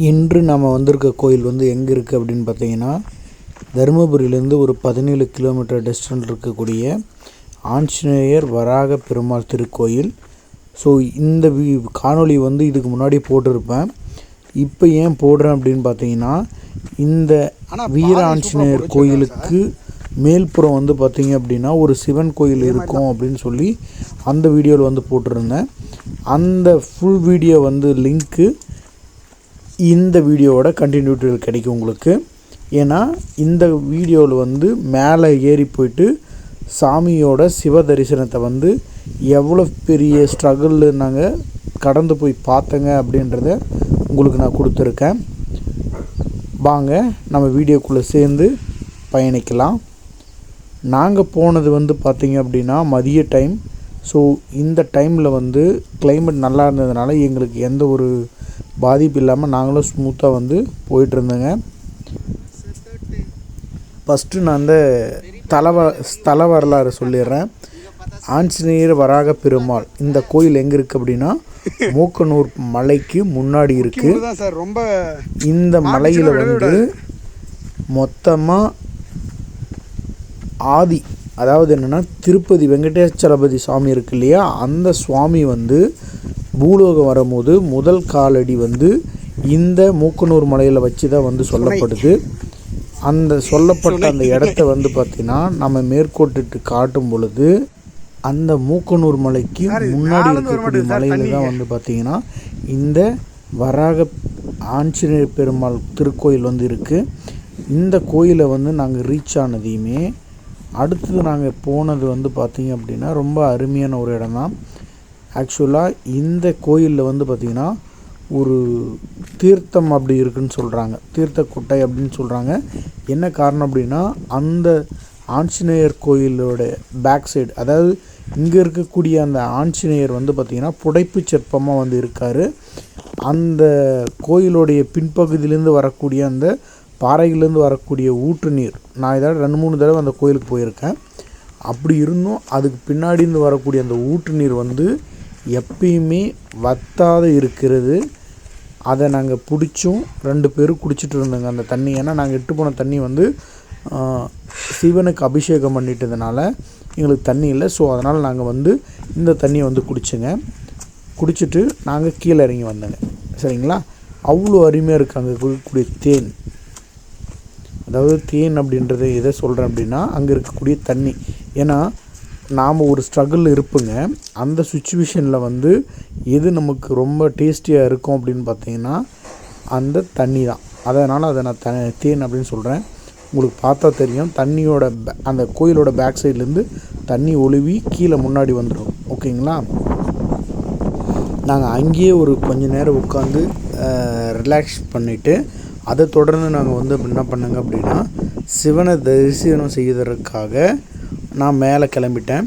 இன்று நம்ம வந்திருக்க கோயில் வந்து எங்கே இருக்குது அப்படின்னு பார்த்தீங்கன்னா, தருமபுரியிலேருந்து ஒரு 17 கிலோமீட்டர் டிஸ்டன்ஸ் இருக்கக்கூடிய ஆஞ்சநேயர் வராக பெருமாள் திருக்கோயில். ஸோ இந்த காணொளி வந்து இதுக்கு முன்னாடி போட்டிருப்பேன். இப்போ ஏன் போடுறேன் அப்படின்னு பார்த்தீங்கன்னா, இந்த வீர ஆஞ்சநேயர் கோயிலுக்கு மேல்புறம் வந்து பார்த்திங்க அப்படின்னா ஒரு சிவன் கோயில் இருக்கும் அப்படின்னு சொல்லி அந்த வீடியோவில் வந்து போட்டிருந்தேன். அந்த ஃபுல் வீடியோ வந்து லிங்க்கு இந்த வீடியோவோட கண்டினியூட்டியில் கிடைக்கும் உங்களுக்கு. ஏன்னா இந்த வீடியோவில் வந்து மேலே ஏறி போயிட்டு சாமியோட சிவ தரிசனத்தை வந்து எவ்வளோ பெரிய ஸ்ட்ரகிள் நாங்கள் கடந்து போய் பார்த்தங்க அப்படின்றத உங்களுக்கு நான் கொடுத்துருக்கேன். வாங்க நம்ம வீடியோக்குள்ளே சேர்ந்து பயணிக்கலாம். நாங்கள் போனது வந்து பார்த்திங்க அப்படின்னா மதிய டைம். ஸோ இந்த டைமில் வந்து கிளைமேட் நல்லா இருந்ததுனால எங்களுக்கு எந்த ஒரு பாதிப்பு இல்லாமல் நாங்களும் ஸ்மூத்தாக வந்து போயிட்டுருந்தோங்க. ஃபஸ்ட்டு நான் அந்த ஸ்தல வரலாறு சொல்லிடுறேன். ஆஞ்சநேயர் வராக பெருமாள் இந்த கோயில் எங்கே இருக்குது அப்படின்னா, மூக்கனூர் மலைக்கு முன்னாடி இருக்குது. இந்த மலையில் வந்து மொத்தமாக ஆதி, அதாவது என்னென்னா திருப்பதி வெங்கடேசலபதி சுவாமி இருக்கு இல்லையா, அந்த சுவாமி வந்து பூலோகம் வரும்போது முதல் காலடி வந்து இந்த மூக்கனூர் மலையில் வச்சு தான் வந்து சொல்லப்படுது. அந்த சொல்லப்பட்ட அந்த இடத்த வந்து பார்த்திங்கன்னா நம்ம மேற்கோட்டிட்டு காட்டும் பொழுது அந்த மூக்கனூர் மலைக்கு முன்னாடி இருக்கக்கூடிய மலையில் தான் வந்து பார்த்திங்கன்னா இந்த வராக ஆஞ்சநேயர் பெருமாள் திருக்கோயில் வந்து இருக்குது. இந்த கோயிலை வந்து நாங்கள் ரீச் ஆனதையுமே அடுத்தது நாங்கள் போனது வந்து பார்த்திங்க அப்படின்னா ரொம்ப அருமையான ஒரு இடம் தான். ஆக்சுவலாக இந்த கோயிலில் வந்து பார்த்திங்கன்னா ஒரு தீர்த்தம் அப்படி இருக்குதுன்னு சொல்கிறாங்க, தீர்த்த குட்டை அப்படின்னு சொல்கிறாங்க. என்ன காரணம் அப்படின்னா, அந்த ஆஞ்சநேயர் கோயிலோட பேக் சைடு, அதாவது இங்கே இருக்கக்கூடிய அந்த ஆஞ்சநேயர் வந்து பார்த்திங்கன்னா புடைப்பு சிற்பமாக வந்து இருக்கார். அந்த கோயிலுடைய பின்பகுதியிலேருந்து வரக்கூடிய அந்த பாறையிலேருந்து வரக்கூடிய ஊற்று நீர், நான் இதாக 2-3 தடவை அந்த கோயிலுக்கு போயிருக்கேன். அப்படி இருந்தும் அதுக்கு பின்னாடிருந்து வரக்கூடிய அந்த ஊற்று நீர் வந்து எப்பயுமே வத்தாத இருக்கிறது. அதை நாங்கள் பிடிச்சும் 2 பேரும் குடிச்சிட்டு இருந்தோங்க அந்த தண்ணி. ஏன்னா நாங்கள் இட்டு போன தண்ணி வந்து சிவனுக்கு அபிஷேகம் பண்ணிட்டதுனால எங்களுக்கு தண்ணி இல்லை. ஸோ அதனால் நாங்கள் வந்து இந்த தண்ணியை வந்து குடிச்சிட்டு நாங்கள் கீழே இறங்கி வந்தோங்க. சரிங்களா? அவ்வளோ அருமையாக இருக்குது அங்கே இருக்கக்கூடிய தேன். அதாவது தேன் அப்படின்றது எதை சொல்கிறேன் அப்படின்னா, அங்கே இருக்கக்கூடிய தண்ணி. ஏன்னா நாம் ஒரு ஸ்ட்ரகிள் இருப்புங்க, அந்த சுச்சுவேஷனில் வந்து எது நமக்கு ரொம்ப டேஸ்டியாக இருக்கும் அப்படின்னு பார்த்தீங்கன்னா அந்த தண்ணி தான். அதனால் அதை நான் தேன் அப்படின்னு சொல்கிறேன். உங்களுக்கு பார்த்தா தெரியும், தண்ணியோட அந்த கோயிலோட பேக் சைட்லேருந்து தண்ணி ஒழுவி கீழே முன்னாடி வந்துடும். ஓகேங்களா? நாங்கள் அங்கேயே ஒரு கொஞ்ச நேரம் உட்காந்து ரிலாக்ஸ் பண்ணிவிட்டு அதை தொடர்ந்து நாங்கள் வந்து என்ன பண்ணோங்க அப்படின்னா, சிவனை தரிசனம் செய்வதற்காக நான் மேலே கிளம்பிட்டேன்.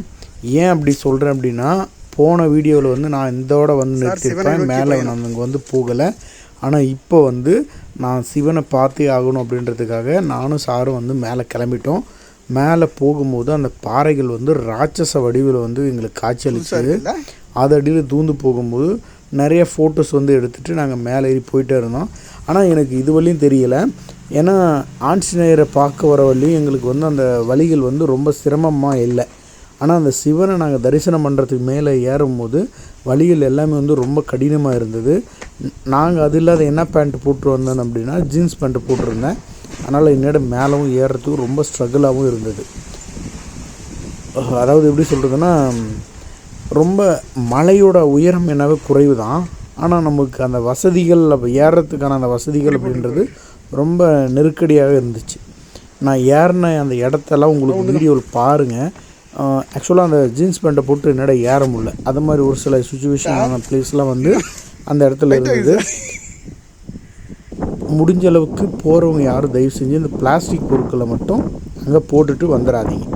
ஏன் அப்படி சொல்கிறேன் அப்படின்னா, போன வீடியோவில் வந்து நான் இதோட வந்து நிறுத்திருப்பேன், மேலே நான் அங்கே வந்து போகலை. ஆனால் இப்போ வந்து நான் சிவனை பார்த்தே ஆகணும் அப்படின்றதுக்காக நானும் சாரும் வந்து மேலே கிளம்பிட்டோம். மேலே போகும்போது அந்த பாறைகள் வந்து ராட்சச வடிவில் வந்து எங்களுக்கு காட்சி அளிச்சது. அது அடியில் தூந்து போகும்போது நிறைய ஃபோட்டோஸ் வந்து எடுத்துகிட்டு நாங்கள் மேலே ஏறி போயிட்டே இருந்தோம். ஆனால் எனக்கு இது வரையும் தெரியலை. ஏன்னா ஆஞ்சநேயரை பார்க்க வர வழியும் எங்களுக்கு வந்து அந்த வழிகள் வந்து ரொம்ப சிரமமாக இல்லை. ஆனால் அந்த சிவனை நாங்கள் தரிசனம் பண்ணுறதுக்கு மேலே ஏறும்போது வழிகள் எல்லாமே வந்து ரொம்ப கடினமாக இருந்தது. நாங்கள் அது இல்லாத என்ன பேண்ட்டு போட்டு வந்தோம் அப்படின்னா ஜீன்ஸ் பேண்ட்டு போட்டிருந்தேன். அதனால் என்னிடம் மேலவும் ஏறுறதுக்கு ரொம்ப ஸ்ட்ரகிளாகவும் இருந்தது. அதாவது எப்படி சொல்கிறதுன்னா, ரொம்ப மலையோட உயரம் என்னவே குறைவு தான். ஆனால் நமக்கு அந்த வசதிகள் ஏறுறதுக்கான அந்த வசதிகள் அப்படின்றது ரொம்ப நெருக்கடியாக இருந்துச்சு. நான் ஏறின அந்த இடத்தெல்லாம் உங்களுக்கு வீடியோவில் பாருங்கள். ஆக்சுவலாக அந்த ஜீன்ஸ் பேண்ட்டை போட்டு என்னோட ஏற முடியல. அது மாதிரி ஒரு சில சுச்சுவேஷனான பிளேஸ்லாம் வந்து அந்த இடத்துல இருந்தது. முடிஞ்ச அளவுக்கு போகிறவங்க யாரும் தயவு செஞ்சு இந்த பிளாஸ்டிக் பொருட்களை மட்டும் அங்கே போட்டுட்டு வந்துடாதீங்க.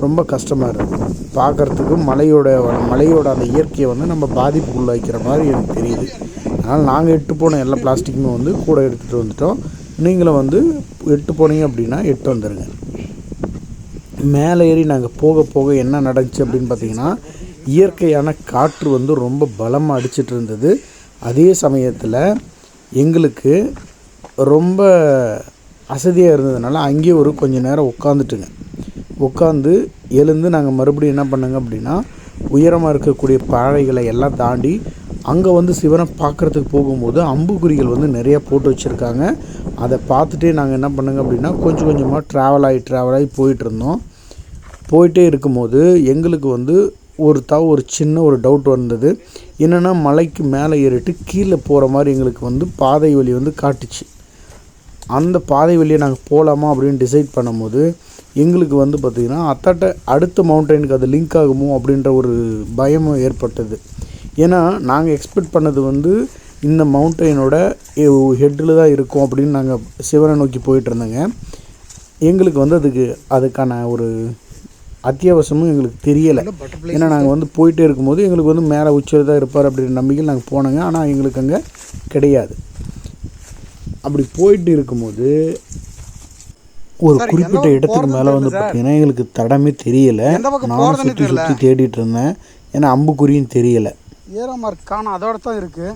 ரொம்ப கஷ்டமாக இருக்குது பார்க்குறதுக்கு. மலையோட அந்த இயற்கையை வந்து நம்ம பாதிப்புக்குள்ளாக்கிற மாதிரி எனக்கு தெரியுது. அதனால் நாங்கள் எட்டு போன எல்லா பிளாஸ்டிக்குமே வந்து கூட எடுத்துகிட்டு வந்துட்டோம். நீங்களும் வந்து எட்டு போனீங்க அப்படின்னா எட்டு வந்துடுங்க. மேலே ஏறி நாங்கள் போக போக என்ன நடந்துச்சு அப்படின்னு பார்த்தீங்கன்னா, இயற்கையான காற்று வந்து ரொம்ப பலமாக அடிச்சிட்டு இருந்தது. அதே சமயத்தில் எங்களுக்கு ரொம்ப அசதியாக இருந்ததுனால அங்கேயே ஒரு கொஞ்சம் நேரம் உட்காந்துட்டுங்க. உட்காந்து எழுந்து நாங்கள் மறுபடியும் என்ன பண்ணோங்க அப்படின்னா, உயரமாக இருக்கக்கூடிய பாறைகளை எல்லாம் தாண்டி அங்கே வந்து சிவனை பார்க்குறதுக்கு போகும்போது அம்புக்குறிகள் வந்து நிறையா போட்டு வச்சுருக்காங்க. அதை பார்த்துட்டே நாங்கள் என்ன பண்ணோங்க அப்படின்னா, கொஞ்சம் கொஞ்சமாக ட்ராவல் ஆகி போயிட்டுருந்தோம். போயிட்டே இருக்கும்போது எங்களுக்கு வந்து ஒரு சின்ன ஒரு டவுட் வந்தது. என்னென்னா, மலைக்கு மேலே ஏறிட்டு கீழே போகிற மாதிரி எங்களுக்கு வந்து பாதை வழி வந்து காட்டுச்சு. அந்த பாதை வழியை நாங்கள் போகலாமா அப்படின்னு டிசைட் பண்ணும்போது எங்களுக்கு வந்து பார்த்திங்கன்னா அடுத்த மவுண்டனுக்கு அது லிங்க் ஆகுமோ அப்படின்ற ஒரு பயமும் ஏற்பட்டது. ஏன்னா நாங்கள் எக்ஸ்பெக்ட் பண்ணது வந்து இந்த மவுண்டனோட ஹெட்டில் தான் இருக்கும் அப்படின்னு நாங்கள் சிவனை நோக்கி போயிட்டுருந்தோங்க. எங்களுக்கு வந்து அதுக்கான ஒரு அத்தியாவசியமும் எங்களுக்கு தெரியலை. ஏன்னா நாங்கள் வந்து போயிட்டே இருக்கும்போது எங்களுக்கு வந்து மேலே உச்சியில் தான் இருப்பார் அப்படின்ற நம்பிக்கையில் நாங்கள் போனோங்க. ஆனால் எங்களுக்கு அங்கே கிடையாது. அப்படி போயிட்டு இருக்கும்போது ஒரு குறிப்பிட்ட இடத்துக்கு மேலே வந்து பார்த்திங்கன்னா எங்களுக்கு தடமே தெரியலை. நானும் சுற்றி சுற்றி தேடிட்டு இருந்தேன். ஏன்னா அம்புக்குறியும் தெரியலை. ஏரோ மார்க் காணும், அதோட தான் இருக்குது.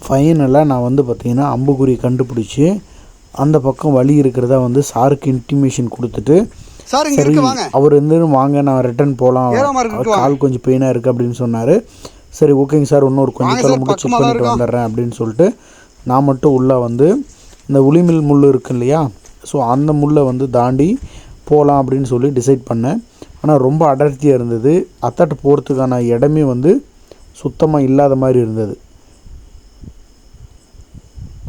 ஃபைனலாக நான் வந்து பார்த்திங்கன்னா அம்புக்குறி கண்டுபிடிச்சி அந்த பக்கம் வழி இருக்கிறதா வந்து சாருக்கு இன்டிமேஷன் கொடுத்துட்டு, சரி அவர் வாங்க நான் ரிட்டர்ன் போகலாம், கால் கொஞ்சம் பெயினாக இருக்குது அப்படின்னு சொன்னார். சரி ஓகேங்க சார், இன்னொரு கொஞ்சம் கிலோமீட்டர் செக் பண்ணிட்டு வந்துடுறேன் அப்படின்னு சொல்லிட்டு நான் மட்டும் உள்ளே வந்து இந்த உளிமில் முள் இருக்கு இல்லையா, ஸோ அந்த முள்ளை வந்து தாண்டி போகலாம் அப்படின்னு சொல்லி டிசைட் பண்ணேன். ஆனால் ரொம்ப அடர்த்தியாக இருந்தது. அத்தாட்டு போகிறதுக்கான இடமே வந்து சுத்தமாக இல்லாத மாதிரி இருந்தது.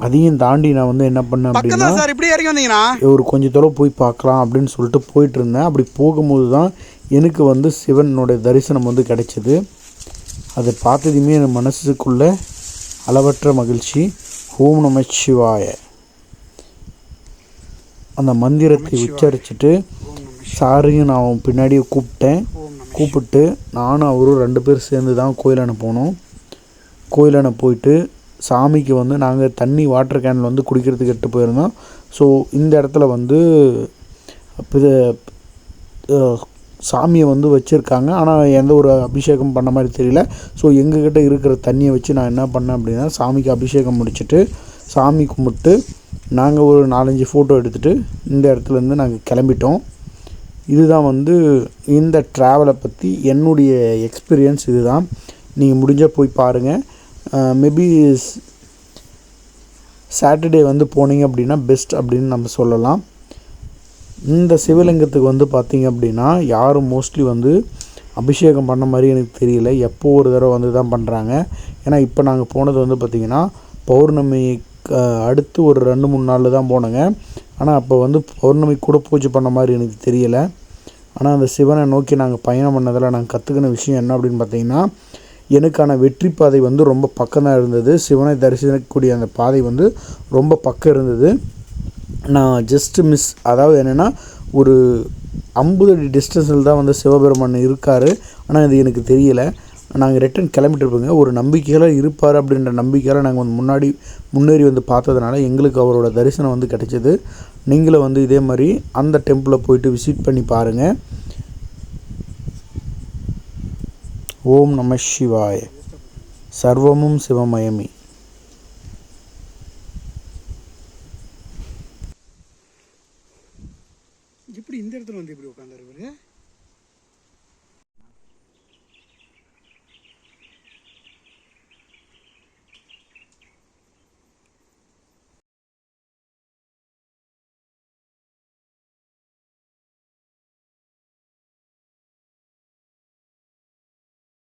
அதையும் தாண்டி நான் வந்து என்ன பண்ணேன் அப்படின்னா, ஒரு கொஞ்சம் தொலைவு போய் பார்க்கலாம் அப்படின்னு சொல்லிட்டு போயிட்டு இருந்தேன். அப்படி போகும்போது தான் எனக்கு வந்து சிவனுடைய தரிசனம் வந்து கிடைச்சிது. அதை பார்த்ததுமே என் மனசுக்குள்ளே அளவற்ற மகிழ்ச்சி. ஓம் நம சிவாய அந்த மந்திரத்தை உச்சரிச்சுட்டு சாரையும் நான் பின்னாடியே கூப்பிட்டு நானும் அவரும் 2 பேர் சேர்ந்து தான் கோயிலான போனோம். கோயிலான போயிட்டு சாமிக்கு வந்து நாங்கள் தண்ணி வாட்டர் கேனில் வந்து குடிக்கிறதுக்கு எடுத்து போயிருந்தோம். ஸோ இந்த இடத்துல வந்து சாமியை வந்து வச்சுருக்காங்க. ஆனால் எந்த ஒரு அபிஷேகம் பண்ண மாதிரி தெரியல. ஸோ எங்ககிட்ட இருக்கிற தண்ணியை வச்சு நான் என்ன பண்ணேன் அப்படின்னா, சாமிக்கு அபிஷேகம் முடிச்சுட்டு சாமி கும்பிட்டு நாங்கள் ஒரு 4-5 ஃபோட்டோ எடுத்துகிட்டு இந்த இடத்துலேருந்து நாங்கள் கிளம்பிட்டோம். இதுதான் வந்து இந்த ட்ராவலை பற்றி என்னுடைய எக்ஸ்பீரியன்ஸ் இதுதான். நீங்கள் முடிஞ்சால் போய் பாருங்கள். மேபி சாட்டர்டே வந்து போனீங்க அப்படின்னா பெஸ்ட் அப்படின்னு நம்ம சொல்லலாம். இந்த சிவலிங்கத்துக்கு வந்து பார்த்திங்க அப்படின்னா யாரும் மோஸ்ட்லி வந்து அபிஷேகம் பண்ண மாதிரி எனக்கு தெரியல. எப்போ ஒரு தடவை வந்து தான் பண்ணுறாங்க. ஏன்னா இப்போ நாங்கள் போனது வந்து பார்த்திங்கன்னா பௌர்ணமி அடுத்து ஒரு 2-3 நாளில் தான் போனோங்க. ஆனால் அப்போ வந்து பௌர்ணமி கூட பூஜை பண்ண மாதிரி எனக்கு தெரியலை. ஆனால் அந்த சிவனை நோக்கி நாங்கள் பயணம் பண்ணதில் நாங்கள் கற்றுக்கின விஷயம் என்ன அப்படின்னு பார்த்திங்கன்னா, எனக்கான வெற்றி பாதை வந்து ரொம்ப பக்கம் தான் இருந்தது. சிவனை தரிசிக்கக்கூடிய அந்த பாதை வந்து ரொம்ப பக்கம் இருந்தது. நான் ஜஸ்ட்டு மிஸ், அதாவது என்னென்னா ஒரு 50 அடி டிஸ்டன்ஸில் தான் வந்து சிவபெருமான் இருக்கார். ஆனால் இது எனக்கு தெரியலை. நாங்கள் ரிட்டன் கிளம்பிட்டுருப்போங்க. ஒரு நம்பிக்கையில் இருப்பார் அப்படின்ற நம்பிக்கையில் நாங்கள் வந்து முன்னேறி வந்து பார்த்ததுனால எங்களுக்கு அவரோட தரிசனம் வந்து கிடைச்சிது. நீங்களும் வந்து இதே மாதிரி அந்த டெம்பிளில் போயிட்டு விசிட் பண்ணி பாருங்கள். ஓம் நம சிவாய. சர்வமும் சிவமயமே. இப்படி இந்த இடத்துல வந்து இப்படி உட்காந்துருக்குது.